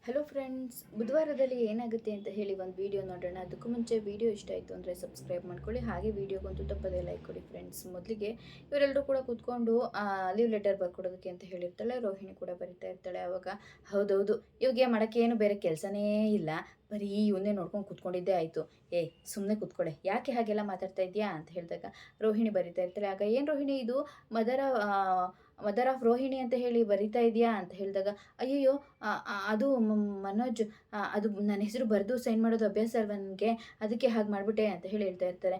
Hello friends, ಬುಧವಾರದಲ್ಲಿ ಏನಾಗುತ್ತೆ ಅಂತ ಹೇಳಿ ಒಂದು ವಿಡಿಯೋ ನೋಡೋಣ. ಅದಕ್ಕೂ ಮುಂಚೆ ವಿಡಿಯೋ ಇಷ್ಟ ಆಯಿತು ಅಂದರೆ ಸಬ್ಸ್ಕ್ರೈಬ್ ಮಾಡ್ಕೊಳ್ಳಿ. ಹಾಗೆ ವಿಡಿಯೋಗೊಂದು ತಪ್ಪದೇ ಲೈಕ್ ಕೊಡಿ ಫ್ರೆಂಡ್ಸ್. ಮೊದಲಿಗೆ ಇವರೆಲ್ಲರೂ ಕೂಡ ಕೂತ್ಕೊಂಡು ಲೀವ್ ಲೆಟರ್ ಬರ್ಕೊಡೋದಕ್ಕೆ ಅಂತ ಹೇಳಿರ್ತಾಳೆ. ರೋಹಿಣಿ ಕೂಡ ಬರಿತಾ ಇರ್ತಾಳೆ. ಆವಾಗ ಹೌದೌದು, ಇವಾಗೆ ಮಾಡೋಕ್ಕೆ ಏನು ಬೇರೆ ಕೆಲಸನೇ ಇಲ್ಲ, ಬರೀ ಇವನ್ನೇ ನೋಡ್ಕೊಂಡು ಕೂತ್ಕೊಂಡಿದ್ದೇ ಆಯಿತು. ಸುಮ್ಮನೆ ಕೂತ್ಕೊಳ್ಳೆ, ಯಾಕೆ ಹಾಗೆಲ್ಲ ಮಾತಾಡ್ತಾ ಇದೆಯಾ ಅಂತ ಹೇಳಿದಾಗ ರೋಹಿಣಿ ಬರಿತಾ ಇರ್ತಾಳೆ. ಆಗ ಏನು ರೋಹಿಣಿ, ಇದು ಮದರ ಮದರ್ ಆಫ್ ರೋಹಿಣಿ ಅಂತ ಹೇಳಿ ಬರಿತಾ ಇದೆಯಾ ಅಂತ ಹೇಳಿದಾಗ, ಅಯ್ಯಯ್ಯೋ ಅದು ಮನೋಜ್, ಅದು ನನ್ನ ಹೆಸರು ಬರೆದು ಸೈನ್ ಮಾಡೋದು ಅಭ್ಯಾಸ ಅಲ್ವಾ ನನಗೆ, ಅದಕ್ಕೆ ಹಾಗೆ ಮಾಡಿಬಿಟ್ಟೆ ಅಂತ ಹೇಳಿ ಹೇಳ್ತಾ ಇರ್ತಾರೆ.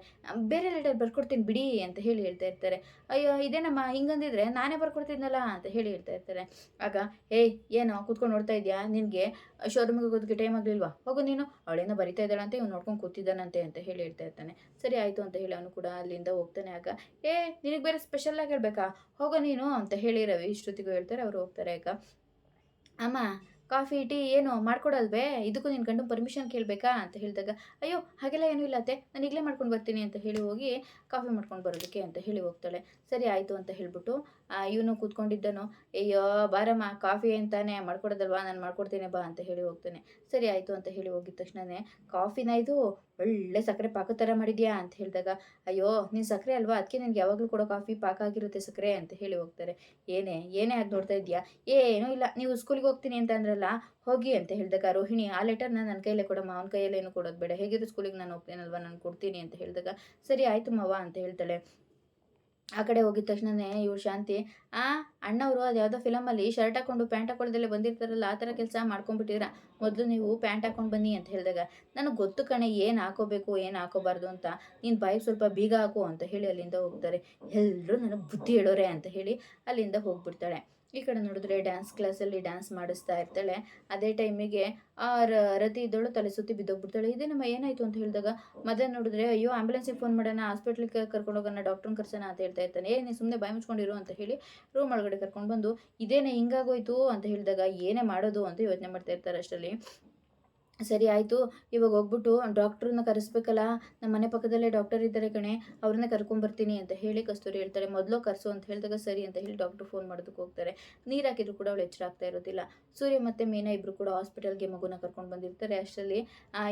ಬೇರೆ ಲೆಟರ್ ಬರ್ಕೊಡ್ತೀನಿ ಬಿಡಿ ಅಂತ ಹೇಳಿ ಹೇಳ್ತಾ ಇರ್ತಾರೆ. ಅಯ್ಯೋ ಇದೇನಮ್ಮ ಹಿಂಗಂದಿದ್ರೆ ನಾನೇ ಬರ್ಕೊಡ್ತಿದ್ನಲ್ಲ ಅಂತ ಹೇಳಿ ಹೇಳ್ತಾ ಇರ್ತಾರೆ. ಆಗ ಏನೋ ಕೂತ್ಕೊಂಡು ನೋಡ್ತಾ ಇದೆಯಾ, ನಿನಗೆ ಶೋರೂಮಿಗೆ ಹೋಗೋದಕ್ಕೆ ಟೈಮ್ ಆಗಲಿಲ್ವಾ, ಹೋಗು ನೀನು, ಅವಳೇನೋ ಬರಿತಾ ಇದ್ದಾಳಂತೆ, ಇವ್ನು ನೋಡ್ಕೊಂಡು ಕೂತಿದ್ದಾನಂತೆ ಅಂತ ಹೇಳಿ ಹೇಳ್ತಾ ಇರ್ತಾನೆ. ಸರಿ ಆಯಿತು ಅಂತ ಹೇಳಿ ಅವನು ಕೂಡ ಅಲ್ಲಿಂದ ಹೋಗ್ತಾನೆ. ಆಗ ನಿನಗೆ ಬೇರೆ ಸ್ಪೆಷಲಾಗಿ ಹೇಳ್ಬೇಕಾ, ಹೋಗೋ ನೀನು ಅಂತ ಹೇಳಿ ರವಿ ಶ್ರುತಿಗೂ ಹೇಳ್ತಾರೆ. ಅವರು ಹೋಗ್ತಾರೆ. ಆಗ ಅಮ್ಮ ಕಾಫಿ ಟೀ ಏನು ಮಾಡ್ಕೊಡಲ್ವೇ, ಇದಕ್ಕೂ ನಿನ್ನ ಗಂಡು ಪರ್ಮಿಷನ್ ಕೇಳಬೇಕಾ ಅಂತ ಹೇಳಿದಾಗ, ಅಯ್ಯೋ ಹಾಗೆಲ್ಲ ಏನೂ ಇಲ್ಲ ಅತ್ತೆ, ನಾನು ಈಗಲೇ ಮಾಡ್ಕೊಂಡು ಬರ್ತೀನಿ ಅಂತ ಹೇಳಿ ಹೋಗಿ ಕಾಫಿ ಮಾಡ್ಕೊಂಡು ಬರೋದಕ್ಕೆ ಅಂತ ಹೇಳಿ ಹೋಗ್ತಾಳೆ. ಸರಿ ಆಯಿತು ಅಂತ ಹೇಳಿಬಿಟ್ಟು ಇವನು ಕೂತ್ಕೊಂಡಿದ್ದನು, ಅಯ್ಯೋ ಬಾರಮ್ಮ ಕಾಫಿ ಅಂತಾನೆ ಮಾಡ್ಕೊಡೋದಲ್ವಾ, ನಾನು ಮಾಡ್ಕೊಡ್ತೀನಿ ಬಾ ಅಂತ ಹೇಳಿ ಹೋಗ್ತಾನೆ. ಸರಿ ಆಯಿತು ಅಂತ ಹೇಳಿ ಹೋಗಿದ ತಕ್ಷಣವೇ, ಕಾಫಿನ ಇದು ಒಳ್ಳೆ ಸಕ್ಕರೆ ಪಾಕ ಥರ ಮಾಡಿದ್ಯಾ ಅಂತ ಹೇಳಿದಾಗ, ಅಯ್ಯೋ ನೀನು ಸಕ್ಕರೆ ಅಲ್ವಾ, ಅದಕ್ಕೆ ನಿನ್ಗೆ ಯಾವಾಗಲೂ ಕೂಡ ಕಾಫಿ ಪಾಕ ಆಗಿರುತ್ತೆ ಸಕ್ಕರೆ ಅಂತ ಹೇಳಿ ಹೋಗ್ತಾರೆ. ಏನೇ ಆಗಿ ನೋಡ್ತಾ ಇದೆಯಾ, ಏನೂ ಇಲ್ಲ, ನೀವು ಸ್ಕೂಲಿಗೆ ಹೋಗ್ತೀನಿ ಅಂತ ಅಂದ್ರಲ್ಲ, ಹೋಗಿ ಅಂತ ಹೇಳಿದಾಗ ರೋಹಿಣಿ, ಆ ಲೆಟರ್ನ ನನ್ನ ಕೈಯಲ್ಲೇ ಕೊಡಮ್ಮ, ಅವ್ನ ಕೈಯಲ್ಲೇ ಏನು ಕೊಡೋದು ಬೇಡ, ಹೇಗಿದ್ರು ಸ್ಕೂಲಿಗೆ ನಾನು ಹೋಗ್ತೀನಲ್ವ, ನಾನು ಕೊಡ್ತೀನಿ ಅಂತ ಹೇಳಿದಾಗ, ಸರಿ ಆಯಿತು ಮಾವ ಅಂತ ಹೇಳ್ತಾಳೆ. ಆ ಕಡೆ ಹೋಗಿದ ತಕ್ಷಣವೇ ಇವ್ಳು ಶಾಂತಿ, ಅಣ್ಣವರು ಅದು ಯಾವುದೋ ಫಿಲಮಲ್ಲಿ ಶರ್ಟ್ ಹಾಕ್ಕೊಂಡು ಪ್ಯಾಂಟ್ ಹಾಕೊಳ್ಳೋದಲ್ಲೇ ಬಂದಿರ್ತಾರಲ್ಲ, ಆ ಥರ ಕೆಲಸ ಮಾಡ್ಕೊಂಡ್ಬಿಟ್ಟಿದ್ದೀರಾ, ಮೊದಲು ನೀವು ಪ್ಯಾಂಟ್ ಹಾಕ್ಕೊಂಡು ಬನ್ನಿ ಅಂತ ಹೇಳಿದಾಗ, ನನಗೆ ಗೊತ್ತು ಕಣೆ ಏನು ಹಾಕೋಬೇಕು ಏನು ಹಾಕೋಬಾರ್ದು ಅಂತ, ನೀನು ಬಾಯಿಗೆ ಸ್ವಲ್ಪ ಬೀಗ ಹಾಕು ಅಂತ ಹೇಳಿ ಅಲ್ಲಿಂದ ಹೋಗ್ತಾರೆ. ಎಲ್ಲರೂ ನನಗೆ ಬುದ್ಧಿ ಹೇಳೋರೆ ಅಂತ ಹೇಳಿ ಅಲ್ಲಿಂದ ಹೋಗ್ಬಿಡ್ತಾಳೆ. ಈ ಕಡೆ ನೋಡಿದ್ರೆ ಡ್ಯಾನ್ಸ್ ಕ್ಲಾಸಲ್ಲಿ ಡ್ಯಾನ್ಸ್ ಮಾಡಿಸ್ತಾ ಇರ್ತಾಳೆ. ಅದೇ ಟೈಮಿಗೆ ರತಿ ಇದ್ದವಳು ತಲೆ ಸುತ್ತಿ ಬಿದ್ದೋಗ್ಬಿಡ್ತಾಳೆ. ಇದೇನಮ್ಮ ಏನಾಯಿತು ಅಂತ ಹೇಳಿದಾಗ, ಮದನ್ ನೋಡಿದ್ರೆ, ಅಯ್ಯೋ ಆಂಬುಲೆನ್ಸಿಗೆ ಫೋನ್ ಮಾಡೋಣ, ಹಾಸ್ಪಿಟ್ಲಿಗೆ ಕರ್ಕೊಂಡು ಹೋಗೋಣ, ಡಾಕ್ಟ್ರನ್ನ ಕರ್ಸೋಣ ಅಂತ ಹೇಳ್ತಾ ಇರ್ತಾನೆ. ನೀನು ಸುಮ್ಮನೆ ಬಾಯಿ ಮುಚ್ಕೊಂಡಿರು ಅಂತ ಹೇಳಿ ರೂಮ್ ಒಳಗಡೆ ಕರ್ಕೊಂಡು ಬಂದು, ಇದೇನೇ ಹಿಂಗಾಗೋಯ್ತು ಅಂತ ಹೇಳಿದಾಗ, ಏನೇ ಮಾಡೋದು ಅಂತ ಯೋಚನೆ ಮಾಡ್ತಾ ಇರ್ತಾರೆ. ಅಷ್ಟರಲ್ಲಿ ಸರಿ ಆಯಿತು, ಇವಾಗ ಹೋಗ್ಬಿಟ್ಟು ಡಾಕ್ಟ್ರನ್ನ ಕರೆಸ್ಬೇಕಲ್ಲ, ನಮ್ಮ ಮನೆ ಪಕ್ಕದಲ್ಲೇ ಡಾಕ್ಟರ್ ಇದ್ದಾರೆ ಕಣೆ, ಅವ್ರನ್ನ ಕರ್ಕೊಂಬರ್ತೀನಿ ಅಂತ ಹೇಳಿ ಕಸ್ತೂರಿ ಹೇಳ್ತಾರೆ. ಮೊದಲು ಕರೆಸು ಅಂತ ಹೇಳಿದಾಗ ಸರಿ ಅಂತ ಹೇಳಿ ಡಾಕ್ಟ್ರು ಫೋನ್ ಮಾಡೋದಕ್ಕೆ ಹೋಗ್ತಾರೆ. ನೀರು ಹಾಕಿದ್ರು ಕೂಡ ಅವಳು ಎಚ್ಚರ ಆಗ್ತಾ ಇರೋದಿಲ್ಲ. ಸೂರ್ಯ ಮತ್ತು ಮೀನಾ ಇಬ್ಬರು ಕೂಡ ಹಾಸ್ಪಿಟಲ್ಗೆ ಮಗುನ ಕರ್ಕೊಂಡು ಬಂದಿರ್ತಾರೆ. ಅಷ್ಟರಲ್ಲಿ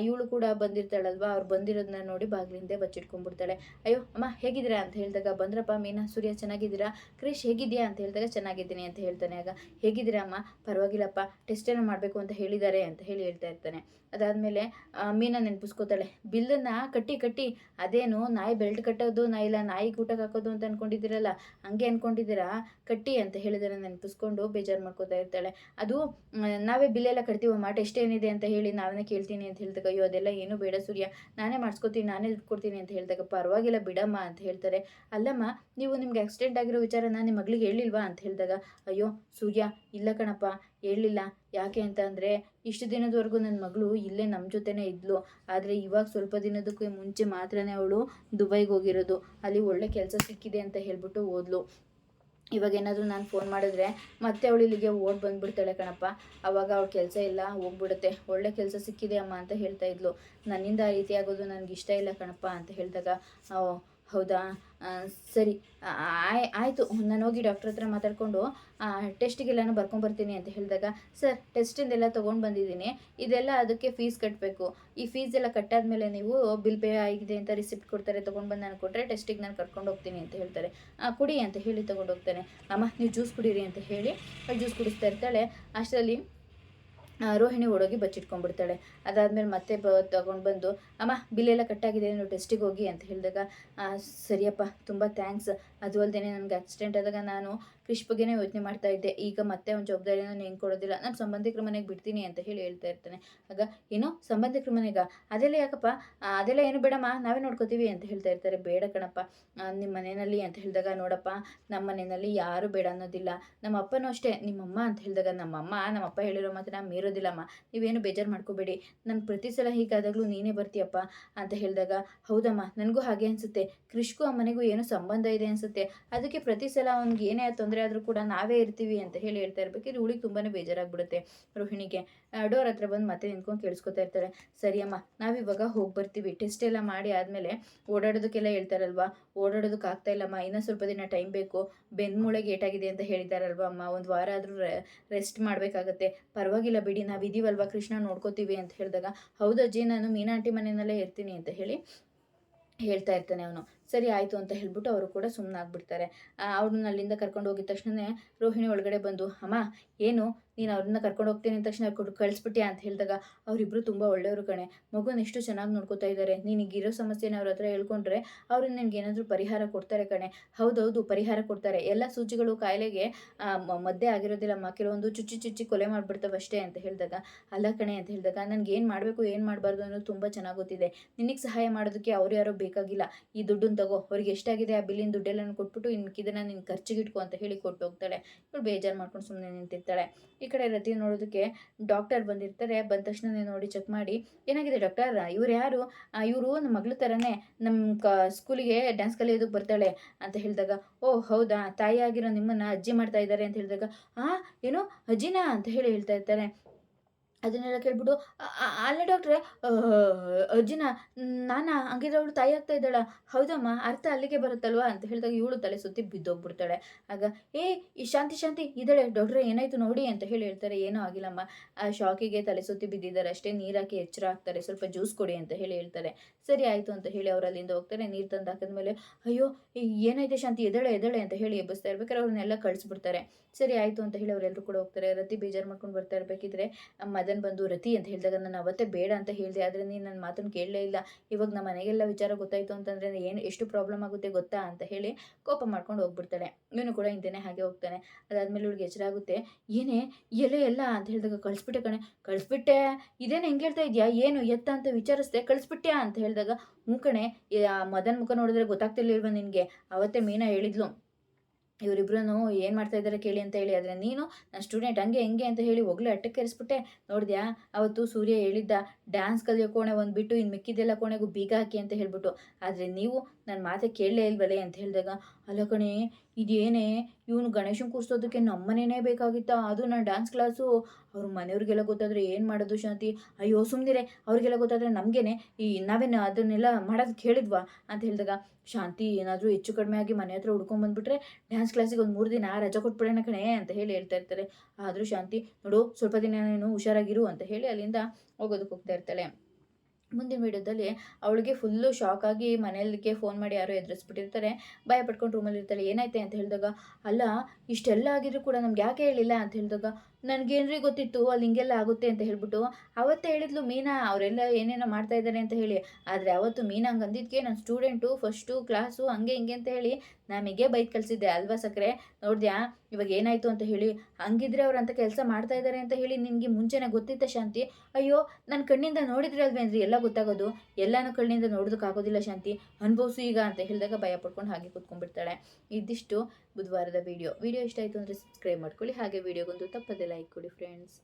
ಇವಳು ಕೂಡ ಬಂದಿರ್ತಾಳಲ್ವ, ಅವ್ರು ಬಂದಿರೋದನ್ನ ನೋಡಿ ಬಾಗಿಲಿಂದ ಬಚ್ಚಿಟ್ಕೊಂಡ್ಬಿಡ್ತಾಳೆ. ಅಯ್ಯೋ ಅಮ್ಮ ಹೇಗಿದ್ದೀರಾ ಅಂತ ಹೇಳಿದಾಗ, ಬಂದ್ರಪ್ಪ ಮೀನಾ, ಸೂರ್ಯ ಚೆನ್ನಾಗಿದ್ದೀರಾ, ಕ್ರಿಶ್ ಹೇಗಿದೆಯಾ ಅಂತ ಹೇಳಿದಾಗ, ಚೆನ್ನಾಗಿದ್ದೀನಿ ಅಂತ ಹೇಳ್ತಾನೆ. ಆಗ ಹೇಗಿದ್ದೀರಾ ಅಮ್ಮ, ಪರವಾಗಿಲ್ಲಪ್ಪ, ಟೆಸ್ಟ್ ಏನೋ ಮಾಡಬೇಕು ಅಂತ ಹೇಳಿದ್ದಾರೆ ಅಂತ ಹೇಳಿ ಹೇಳ್ತಾ ಇರ್ತಾನೆ. ಅದಾದಮೇಲೆ ಮೀನಾ ನೆನಪಿಸ್ಕೋತಾಳೆ, ಬಿಲ್ಲನ್ನು ಕಟ್ಟಿ ಅದೇನು ನಾಯಿ ಬೆಲ್ಟ್ ಕಟ್ಟೋದು, ಇಲ್ಲ ನಾಯಿಗೆ ಊಟಕ್ಕೆ ಹಾಕೋದು ಅಂತ ಅಂದ್ಕೊಂಡಿದ್ದೀರಲ್ಲ, ಹಂಗೆ ಅಂದ್ಕೊಂಡಿದ್ದೀರಾ, ಕಟ್ಟಿ ಅಂತ ಹೇಳಿದರೆ ನೆನಪಿಸ್ಕೊಂಡು ಬೇಜಾರು ಮಾಡ್ಕೋತಾ ಇರ್ತಾಳೆ. ಅದು ನಾವೇ ಬಿಲ್ಲೆಲ್ಲ ಕಟ್ತೀವಮ್ಮ, ಟೆಸ್ಟ್ ಏನಿದೆ ಅಂತ ಹೇಳಿ ನಾವೇ ಕೇಳ್ತೀನಿ ಅಂತ ಹೇಳಿದಾಗ, ಅಯ್ಯೋ ಅದೆಲ್ಲ ಏನೂ ಬೇಡ ಸೂರ್ಯ, ನಾನೇ ಮಾಡಿಸ್ಕೋತೀನಿ, ನಾನೇ ದುಡ್ಡು ಕೊಡ್ತೀನಿ ಅಂತ ಹೇಳಿದಾಗ, ಪರವಾಗಿಲ್ಲ ಬಿಡಮ್ಮ ಅಂತ ಹೇಳ್ತಾರೆ. ಅಲ್ಲಮ್ಮ, ನೀವು ನಿಮ್ಗೆ ಆಕ್ಸಿಡೆಂಟ್ ಆಗಿರೋ ವಿಚಾರನ ನಿಮ್ಮ ಮಗಳಿಗೆ ಹೇಳಿಲ್ವಾ ಅಂತ ಹೇಳಿದಾಗ, ಅಯ್ಯೋ ಸೂರ್ಯ ಇಲ್ಲ ಕಣಪ್ಪ, ಹೇಳಲಿಲ್ಲ. ಯಾಕೆ ಅಂತ ಅಂದರೆ, ಇಷ್ಟು ದಿನದವರೆಗೂ ನನ್ನ ಮಗಳು ಇಲ್ಲೇ ನಮ್ಮ ಜೊತೆನೇ ಇದ್ಲು, ಆದರೆ ಇವಾಗ ಸ್ವಲ್ಪ ದಿನದಕ್ಕೂ ಮುಂಚೆ ಮಾತ್ರನೇ ಅವಳು ದುಬೈಗೆ ಹೋಗಿರೋದು, ಅಲ್ಲಿ ಒಳ್ಳೆ ಕೆಲಸ ಸಿಕ್ಕಿದೆ ಅಂತ ಹೇಳ್ಬಿಟ್ಟು ಹೋದ್ಲು. ಇವಾಗ ಏನಾದರೂ ನಾನು ಫೋನ್ ಮಾಡಿದ್ರೆ ಮತ್ತೆ ಅವಳು ಇಲ್ಲಿಗೆ ಓಡಿ ಬಂದುಬಿಡ್ತಾಳೆ ಕಣಪ್ಪ, ಆವಾಗ ಅವಳ ಕೆಲಸ ಎಲ್ಲ ಹೋಗ್ಬಿಡುತ್ತೆ, ಒಳ್ಳೆ ಕೆಲಸ ಸಿಕ್ಕಿದೆ ಅಮ್ಮ ಅಂತ ಹೇಳ್ತಾ ಇದ್ಲು, ನನ್ನಿಂದ ಆ ರೀತಿ ಆಗೋದು ನನಗೆ ಇಷ್ಟ ಇಲ್ಲ ಕಣಪ್ಪ ಅಂತ ಹೇಳಿದಾಗ, ಹೌದಾ, ಸರಿ, ಆಯಿತು, ನಾನು ಹೋಗಿ ಡಾಕ್ಟ್ರ್ ಹತ್ರ ಮಾತಾಡಿಕೊಂಡು ಟೆಸ್ಟಿಗೆಲ್ಲನೂ ಬರ್ಕೊಂಬರ್ತೀನಿ ಅಂತ ಹೇಳಿದಾಗ, ಸರ್ ಟೆಸ್ಟಿಂದೆಲ್ಲ ತೊಗೊಂಡು ಬಂದಿದ್ದೀನಿ, ಇದೆಲ್ಲ ಅದಕ್ಕೆ ಫೀಸ್ ಕಟ್ಟಬೇಕು, ಈ ಫೀಸ್ ಎಲ್ಲ ಕಟ್ಟಾದಮೇಲೆ ನೀವು ಬಿಲ್ ಪೇ ಆಗಿದೆ ಅಂತ ರಿಸಿಪ್ಟ್ ಕೊಡ್ತಾರೆ, ತೊಗೊಂಡು ಬಂದು ನಾನು ಕೊಟ್ಟರೆ ಟೆಸ್ಟಿಗೆ ನಾನು ಕರ್ಕೊಂಡು ಹೋಗ್ತೀನಿ ಅಂತ ಹೇಳ್ತಾರೆ. ಕುಡಿ ಅಂತ ಹೇಳಿ ತೊಗೊಂಡು ಹೋಗ್ತಾನೆ. ಅಮ್ಮ ನೀವು ಜ್ಯೂಸ್ ಕುಡೀರಿ ಅಂತ ಹೇಳಿ ಜ್ಯೂಸ್ ಕುಡಿಸ್ತಾ ಇರ್ತಾಳೆ. ಅಷ್ಟರಲ್ಲಿ ರೋಹಿಣಿ ಓಡೋಗಿ ಬಚ್ಚಿಟ್ಕೊಂಡ್ಬಿಡ್ತಾಳೆ. ಅದಾದಮೇಲೆ ಮತ್ತೆ ತಗೊಂಡು ಬಂದು, ಅಮ್ಮ ಬಿಲ್ಲೆಲ್ಲ ಕಟ್ಟಾಗಿದೆ, ನೀವು ಟೆಸ್ಟಿಗೆ ಹೋಗಿ ಅಂತ ಹೇಳಿದಾಗ, ಸರಿಯಪ್ಪ ತುಂಬ ಥ್ಯಾಂಕ್ಸ್, ಅದು ಅಲ್ಲದೆ ನನಗೆ ಆಕ್ಸಿಡೆಂಟ್ ಆದಾಗ ನಾನು ಕ್ರಿಶ್ ಬಗ್ಗೆನೇ ಯೋಚನೆ ಮಾಡ್ತಾ ಇದ್ದೆ, ಈಗ ಮತ್ತೆ ಒಂದು ಜವಾಬ್ದಾರಿನ ಹೆಂಗೆ ಕೊಡೋದಿಲ್ಲ, ನಾನು ಸಂಬಂಧಿಕರ ಮನೆಗೆ ಬಿಡ್ತೀನಿ ಅಂತ ಹೇಳಿ ಹೇಳ್ತಾ ಇರ್ತಾನೆ. ಆಗ ಏನು ಸಂಬಂಧಿಕರ ಮನೆಗ, ಅದೆಲ್ಲ ಯಾಕಪ್ಪ, ಅದೆಲ್ಲ ಏನು ಬೇಡಮ್ಮ, ನಾವೇ ನೋಡ್ಕೋತೀವಿ ಅಂತ ಹೇಳ್ತಾ ಇರ್ತಾರೆ. ಬೇಡ ಕಣಪ್ಪ, ನಿಮ್ಮ ಮನೆಯಲ್ಲಿ ಅಂತ ಹೇಳಿದಾಗ, ನೋಡಪ್ಪ ನಮ್ಮ ಮನೆಯಲ್ಲಿ ಯಾರು ಬೇಡ ಅನ್ನೋದಿಲ್ಲ, ನಮ್ಮ ಅಪ್ಪನೂ ಅಷ್ಟೇ, ನಿಮ್ಮಮ್ಮ ಅಂತ ಹೇಳಿದಾಗ, ನಮ್ಮಪ್ಪ ಹೇಳಿರೋ ಮಾತ್ರ ಮೀರೋದಿಲ್ಲಮ್ಮ, ನೀವೇನು ಬೇಜಾರು ಮಾಡ್ಕೋಬೇಡಿ, ನಾನು ಪ್ರತಿ ಸಲ ಹೀಗಾದಾಗಲೂ ನೀನೇ ಬರ್ತೀಯಪ್ಪ ಅಂತ ಹೇಳಿದಾಗ, ಹೌದಮ್ಮ ನನಗೂ ಹಾಗೆ ಅನಿಸುತ್ತೆ, ಕ್ರಿಶ್ಗೂ ಆ ಮನೆಗೂ ಏನೋ ಸಂಬಂಧ ಇದೆ ಅನಿಸುತ್ತೆ, ಅದಕ್ಕೆ ಪ್ರತಿ ಸಲ ಅವ್ನಿಗೆ ಏನೇ ತೊಂದರೆ ತೊಂದರೆ ಆದರೂ ಕೂಡ ನಾವೇ ಇರ್ತೀವಿ ಅಂತ ಹೇಳಿ ಹೇಳ್ತಾ ಇರ್ಬೇಕಿದ್ರೆ ಇವಳಿಗೆ ತುಂಬಾ ಬೇಜಾರಾಗ್ಬಿಡುತ್ತೆ ರೋಹಿಣಿಗೆ. ಡೋರ್ ಹತ್ರ ಬಂದು ಮತ್ತೆ ನಿಂತ್ಕೊಂಡು ಕೇಳಿಸ್ಕೊತಾ ಇರ್ತಾಳೆ. ಸರಿ ಅಮ್ಮ, ನಾವಿವಾಗ ಹೋಗಿ ಬರ್ತೀವಿ, ಟೆಸ್ಟ್ ಎಲ್ಲ ಮಾಡಿ ಆದಮೇಲೆ ಓಡಾಡೋದಕ್ಕೆಲ್ಲ ಹೇಳ್ತಾರಲ್ವಾ, ಓಡಾಡೋದಕ್ಕೆ ಆಗ್ತಾ ಇಲ್ಲಮ್ಮ, ಇನ್ನೂ ಸ್ವಲ್ಪ ದಿನ ಟೈಮ್ ಬೇಕು, ಬೆನ್ಮೂಳೆಗೆ ಏಟಾಗಿದೆ ಅಂತ ಹೇಳಿದಾರಲ್ವ ಅಮ್ಮ, ಒಂದು ವಾರ ಆದರೂ ರೆಸ್ಟ್ ಮಾಡಬೇಕಾಗತ್ತೆ, ಪರವಾಗಿಲ್ಲ ಬಿಡಿ ನಾವಿದ್ದೀವಲ್ವ, ಕೃಷ್ಣ ನೋಡ್ಕೋತೀವಿ ಅಂತ ಹೇಳಿದಾಗ, ಹೌದಜ್ಜಿ ನಾನು ಮೀನಾ ಆಂಟಿ ಮನೆಯಲ್ಲೇ ಇರ್ತೀನಿ ಅಂತ ಹೇಳಿ ಹೇಳ್ತಾ ಇರ್ತಾನೆ ಅವನು. ಸರಿ ಆಯಿತು ಅಂತ ಹೇಳ್ಬಿಟ್ಟು ಅವರು ಕೂಡ ಸುಮ್ಮನಾಗ್ಬಿಡ್ತಾರೆ. ಅವ್ರನ್ನ ಅಲ್ಲಿಂದ ಕರ್ಕೊಂಡು ಹೋಗಿದ ತಕ್ಷಣ ರೋಹಿಣಿ ಒಳಗಡೆ ಬಂದು, ಅಮ್ಮ ಏನು ನೀನು ಅವ್ರನ್ನ ಕರ್ಕೊಂಡು ಹೋಗ್ತೀನಿ ಅಂದ ತಕ್ಷಣ ಕಳಿಸ್ಬಿಟ್ಯಾ ಅಂತ ಹೇಳಿದಾಗ, ಅವರಿಬ್ಬರು ತುಂಬ ಒಳ್ಳೆಯವರು ಕಣೆ, ಮಗುನ ಎಷ್ಟು ಚೆನ್ನಾಗಿ ನೋಡ್ಕೋತಾ ಇದ್ದಾರೆ, ನಿನಗಿರೋ ಸಮಸ್ಯೆನ ಅವ್ರ ಹತ್ರ ಹೇಳ್ಕೊಂಡ್ರೆ ಅವರು ನಿನಗೆ ಏನಾದರೂ ಪರಿಹಾರ ಕೊಡ್ತಾರೆ ಕಣೆ. ಹೌದೌದು ಪರಿಹಾರ ಕೊಡ್ತಾರೆ, ಎಲ್ಲ ಸೂಚಿಗಳು ಕಾಯಿಲೆಗೆ ಮದ್ದೇ ಆಗಿರೋದಿಲ್ಲಮ್ಮ, ಕೆಲವೊಂದು ಚುಚ್ಚಿ ಕೊಲೆ ಮಾಡಿಬಿಡ್ತಾವೆ ಅಷ್ಟೇ ಅಂತ ಹೇಳಿದಾಗ, ಅಲ್ಲ ಕಣೆ ಅಂತ ಹೇಳಿದಾಗ, ನನಗೆ ಏನು ಮಾಡಬೇಕು ಏನು ಮಾಡಬಾರ್ದು ಅನ್ನೋದು ತುಂಬ ಚೆನ್ನಾಗಿ ಗೊತ್ತಿದೆ, ನಿನಗೆ ಸಹಾಯ ಮಾಡೋದಕ್ಕೆ ಅವ್ರು ಯಾರೋ ಬೇಕಾಗಿಲ್ಲ, ಈ ದುಡ್ಡನ್ನು ತಗೋ, ಅವ್ರಿಗೆ ಎಷ್ಟಾಗಿದೆ ಆ ಬಿಲ್ಲಿನ ದುಡ್ಡೆಲ್ಲ ಕೊಟ್ಬಿಟ್ಟು ಇನ್ನು ಮಿಕ್ಕಿದ್ದನ್ನು ನಿನ್ನ ಖರ್ಚಿಗೆ ಇಟ್ಕೊ ಅಂತ ಹೇಳಿ ಕೊಟ್ಟು ಹೋಗ್ತಾಳೆ. ಇವಳು ಬೇಜಾರು ಮಾಡ್ಕೊಂಡು ಸುಮ್ಮನೆ ನಿಂತಿರ್ತಾಳೆ. ಈ ಕಡೆ ರತಿ ನೋಡೋದಕ್ಕೆ ಡಾಕ್ಟರ್ ಬಂದಿರ್ತಾರೆ. ಬಂದ ತಕ್ಷಣ ನೋಡಿ ಚೆಕ್ ಮಾಡಿ, ಏನಾಗಿದೆ ಡಾಕ್ಟರ್, ಇವ್ರು ಯಾರು, ಇವರು ನಮ್ಮ ಮಗಳ ಥರನೇ ನಮ್ಮ ಸ್ಕೂಲಿಗೆ ಡ್ಯಾನ್ಸ್ ಕಲಿಯೋದಕ್ಕೆ ಬರ್ತಾಳೆ ಅಂತ ಹೇಳಿದಾಗ, ಓ ಹೌದಾ, ತಾಯಿ ಆಗಿರೋ ನಿಮ್ಮನ್ನು ಅಜ್ಜಿ ಮಾಡ್ತಾ ಇದ್ದಾರೆ ಅಂತ ಹೇಳಿದಾಗ, ಏನೋ ಅಜ್ಜಿನಾ ಅಂತ ಹೇಳಿ ಹೇಳ್ತಾ ಇರ್ತಾರೆ. ಅದನ್ನೆಲ್ಲ ಕೇಳ್ಬಿಟ್ಟು, ಅಲ್ಲ ಡಾಕ್ಟ್ರೆ, ಅಜ್ಜಿನ ನಾನಾ, ಹಂಗಿದ್ರೆ ಅವಳು ತಾಯಿ ಆಗ್ತಾ ಇದ್ದಾಳ, ಹೌದಮ್ಮ, ಅರ್ಥ ಅಲ್ಲಿಗೆ ಬರುತ್ತಲ್ವಾ ಅಂತ ಹೇಳಿದಾಗ ಇವಳು ತಲೆ ಸುತ್ತಿ ಬಿದ್ದೋಗ್ಬಿಡ್ತಾಳೆ. ಆಗ ಈ ಶಾಂತಿ ಇದ್ದಾಳೆ, ಡಾಕ್ಟ್ರೆ ಏನಾಯ್ತು ನೋಡಿ ಅಂತ ಹೇಳಿ ಹೇಳ್ತಾರೆ. ಏನೂ ಆಗಿಲ್ಲಮ್ಮ, ಆ ಶಾಕಿಗೆ ತಲೆ ಸುತ್ತಿ ಬಿದ್ದಿದ್ದಾರೆ ಅಷ್ಟೇ, ನೀರಾಕಿ ಎಚ್ಚರ ಆಗ್ತಾರೆ, ಸ್ವಲ್ಪ ಜ್ಯೂಸ್ ಕೊಡಿ ಅಂತ ಹೇಳಿ ಹೇಳ್ತಾರೆ. ಸರಿ ಆಯಿತು ಅಂತ ಹೇಳಿ ಅವ್ರು ಅಲ್ಲಿಂದ ಹೋಗ್ತಾರೆ. ನೀರು ತಂದು ಹಾಕಿದ್ಮೇಲೆ, ಅಯ್ಯೋ ಏನಾಯ್ತು ಶಾಂತಿ, ಎದಳೆ ಅಂತ ಹೇಳಿ ಎಬ್ಬಿಸ್ತಾ ಇರ್ಬೇಕಾದ್ರೆ ಅವ್ರನ್ನೆಲ್ಲ ಕಳಿಸ್ಬಿಡ್ತಾರೆ. ಸರಿ ಆಯಿತು ಅಂತ ಹೇಳಿ ಅವರೆಲ್ಲರೂ ಕೂಡ ಹೋಗ್ತಾರೆ. ರತಿ ಬೇಜಾರು ಮಾಡ್ಕೊಂಡು ಬರ್ತಾ ಇರಬೇಕಿದ್ರೆ ಮದನ್ ಬಂದು, ರತಿ ಅಂತ ಹೇಳಿದಾಗ, ನಾನು ಅವತ್ತೇ ಬೇಡ ಅಂತ ಹೇಳಿದೆ, ಆದರೆ ನೀನು ನನ್ನ ಮಾತನ್ನು ಕೇಳಲೇ ಇಲ್ಲ, ಇವಾಗ ನಮ್ಮ ಮನೆಗೆಲ್ಲ ವಿಚಾರ ಗೊತ್ತಾಯಿತು ಅಂತಂದರೆ ಎಷ್ಟು ಪ್ರಾಬ್ಲಮ್ ಆಗುತ್ತೆ ಗೊತ್ತಾ ಅಂತ ಹೇಳಿ ಕೋಪ ಮಾಡ್ಕೊಂಡು ಹೋಗ್ಬಿಡ್ತಾಳೆ. ಇವನು ಕೂಡ ಹಿಂದೆನೇ ಹಾಗೆ ಹೋಗ್ತಾನೆ. ಅದಾದಮೇಲೆ ಇವಳಿಗೆ ಎಚ್ಚರ ಆಗುತ್ತೆ. ಏನೇ ಎಲೆ ಎಲ್ಲ ಅಂತ ಹೇಳಿದಾಗ, ಕಳಿಸ್ಬಿಟ್ಟೆ ಕಣೆ, ಕಳಿಸ್ಬಿಟ್ಟೆ, ಇದೇನು ಹೆಂಗೆ ಹೇಳ್ತಾ ಇದೆಯಾ, ಏನು ಎತ್ತ ಅಂತ ವಿಚಾರಿಸ್ದೆ, ಕಳಿಸ್ಬಿಟ್ಟ್ಯಾ ಅಂತ ಹೇಳಿದಾಗ, ಹ್ಞೂ ಕಣೆ, ಮದನ್ ಮುಖ ನೋಡಿದ್ರೆ ಗೊತ್ತಾಗ್ತಿರ್ಲಿಲ್ವ ನಿನಗೆ, ಅವತ್ತೇ ಮೀನಾ ಹೇಳಿದ್ಲು ಇವರಿಬ್ರು ಏನು ಮಾಡ್ತಾ ಇದ್ದಾರೆ ಕೇಳಿ ಅಂತ ಹೇಳಿ, ಆದರೆ ನೀನು ನನ್ನ ಸ್ಟೂಡೆಂಟ್ ಹಂಗೆ ಹೆಂಗೆ ಅಂತ ಹೇಳಿ ಒಗ್ಲೆ ಅಟ್ಟಕ್ಕೇರಿಸ್ಬಿಟ್ಟೆ. ನೋಡಿದ್ಯಾ, ಅವತ್ತು ಸೂರ್ಯ ಹೇಳಿದ್ದ ಡ್ಯಾನ್ಸ್ ಕಲಿಯೋ ಕೋಣೆ ಒಂದು ಬಿಟ್ಟು ಇನ್ನು ಮಿಕ್ಕಿದ್ದೆಲ್ಲ ಕೋಣೆಗೂ ಬೀಗ ಹಾಕಿ ಅಂತ ಹೇಳ್ಬಿಟ್ಟು, ಆದರೆ ನೀವು ನನ್ನ ಮಾತೆ ಕೇಳಲೇ ಇಲ್ವಲೇ ಅಂತ ಹೇಳಿದಾಗ, ಅಲ್ಲ ಕಣೆ ಇದೇನೇ, ಇವನು ಗಣೇಶನ ಕೂರಿಸೋದಕ್ಕೆ ನಮ್ಮನೇನೇ ಬೇಕಾಗಿತ್ತಾ, ಅದು ನಾನು ಡ್ಯಾನ್ಸ್ ಕ್ಲಾಸು, ಅವ್ರ ಮನೆಯವ್ರಿಗೆಲ್ಲ ಗೊತ್ತಾದರೆ ಏನು ಮಾಡೋದು ಶಾಂತಿ, ಅಯ್ಯೋ ಸುಮ್ಮನಿರೆ, ಅವ್ರಿಗೆಲ್ಲ ಗೊತ್ತಾದರೆ ನಮಗೇನೆ ನಾವೇನು ಅದನ್ನೆಲ್ಲ ಮಾಡೋದಕ್ಕೆ ಹೇಳಿದ್ವಾ ಅಂತ ಹೇಳಿದಾಗ, ಶಾಂತಿ ಏನಾದರೂ ಹೆಚ್ಚು ಕಡಿಮೆ ಆಗಿ ಮನೆ ಹತ್ರ ಹುಡ್ಕೊಂಡ್ಬಂದ್ಬಿಟ್ರೆ ಡ್ಯಾನ್ಸ್ ಕ್ಲಾಸಿಗೆ ಒಂದು 3 ದಿನ ರಜೆ ಕೊಟ್ಬಿಡೋಣ ಕಣೆ ಅಂತ ಹೇಳಿ ಹೇಳ್ತಾ ಇರ್ತಾರೆ. ಆದರೂ ಶಾಂತಿ, ನೋಡು ಸ್ವಲ್ಪ ದಿನ ನೀನು ಹುಷಾರಾಗಿರು ಅಂತ ಹೇಳಿ ಅಲ್ಲಿಂದ ಹೋಗೋದಕ್ಕೆ ಹೋಗ್ತಾ ಇರ್ತಾಳೆ. ಮುಂದಿನ ವೀಡಿಯೋದಲ್ಲಿ ಅವಳಿಗೆ ಫುಲ್ಲು ಶಾಕ್ ಆಗಿ ಮನೆಯಲ್ಲಿಗೆ ಫೋನ್ ಮಾಡಿ ಯಾರೋ ಎದುರಿಸ್ಬಿಟ್ಟಿರ್ತಾರೆ. ಭಯ ಪಡ್ಕೊಂಡು ರೂಮಲ್ಲಿ ಇರ್ತಾಳೆ. ಏನಾಯ್ತೆ ಅಂತ ಹೇಳಿದಾಗ, ಅಲ್ಲ ಇಷ್ಟೆಲ್ಲ ಆಗಿದ್ರು ಕೂಡ ನಮ್ಗೆ ಯಾಕೆ ಹೇಳಿಲ್ಲ ಅಂತ ಹೇಳಿದಾಗ, ನನಗೇನ್ರಿ ಗೊತ್ತಿತ್ತು ಅಲ್ಲಿ ಹಿಂಗೆಲ್ಲ ಆಗುತ್ತೆ ಅಂತ ಹೇಳ್ಬಿಟ್ಟು, ಅವತ್ತೇ ಹೇಳಿದ್ಲು ಮೀನಾ ಅವರೆಲ್ಲ ಏನೇನೋ ಮಾಡ್ತಾ ಇದ್ದಾರೆ ಅಂತ ಹೇಳಿ, ಆದರೆ ಅವತ್ತು ಮೀನಾ ಹಂಗೆ ಅಂದಿದ್ದಕ್ಕೆ ನನ್ನ ಸ್ಟೂಡೆಂಟು ಫಸ್ಟು ಕ್ಲಾಸು ಹಂಗೆ ಹಿಂಗೆ ಅಂತ ಹೇಳಿ ನಮಗೆ ಬೈಕ್ ಕಳಿಸಿದ್ದೆ ಅಲ್ವಾ ಸಕ್ಕರೆ, ನೋಡಿದ್ಯಾ ಇವಾಗ ಏನಾಯಿತು ಅಂತ ಹೇಳಿ, ಹಂಗಿದ್ರೆ ಅವ್ರು ಅಂತ ಕೆಲಸ ಮಾಡ್ತಾ ಇದ್ದಾರೆ ಅಂತ ಹೇಳಿ ನಿನಗೆ ಮುಂಚೆನೇ ಗೊತ್ತಿತ್ತ ಶಾಂತಿ, ಅಯ್ಯೋ ನನ್ನ ಕಣ್ಣಿಂದ ನೋಡಿದ್ರೆ ಅಲ್ವೇನ್ರಿ ಎಲ್ಲ ಗೊತ್ತಾಗೋದು, ಎಲ್ಲನೂ ಕಣ್ಣಿಂದ ನೋಡೋದಕ್ಕಾಗೋದಿಲ್ಲ ಶಾಂತಿ, ಅನುಭವಿಸು ಈಗ ಅಂತ ಹೇಳಿದಾಗ ಭಯ ಪಡ್ಕೊಂಡು ಹಾಗೆ ಕೂತ್ಕೊಂಡ್ಬಿಡ್ತಾಳೆ. ಇದಿಷ್ಟು ಬುಧವಾರದ ವಿಡಿಯೋ ಇಷ್ಟ ಆಯಿತು ಅಂದರೆ ಸಬ್ಸ್ಕ್ರೈಬ್ ಮಾಡ್ಕೊಳ್ಳಿ, ಹಾಗೆ ವಿಡಿಯೋಗೊಂದು ತಪ್ಪದೆ ಲೈಕ್ ಕೊಡಿ ಫ್ರೆಂಡ್ಸ್.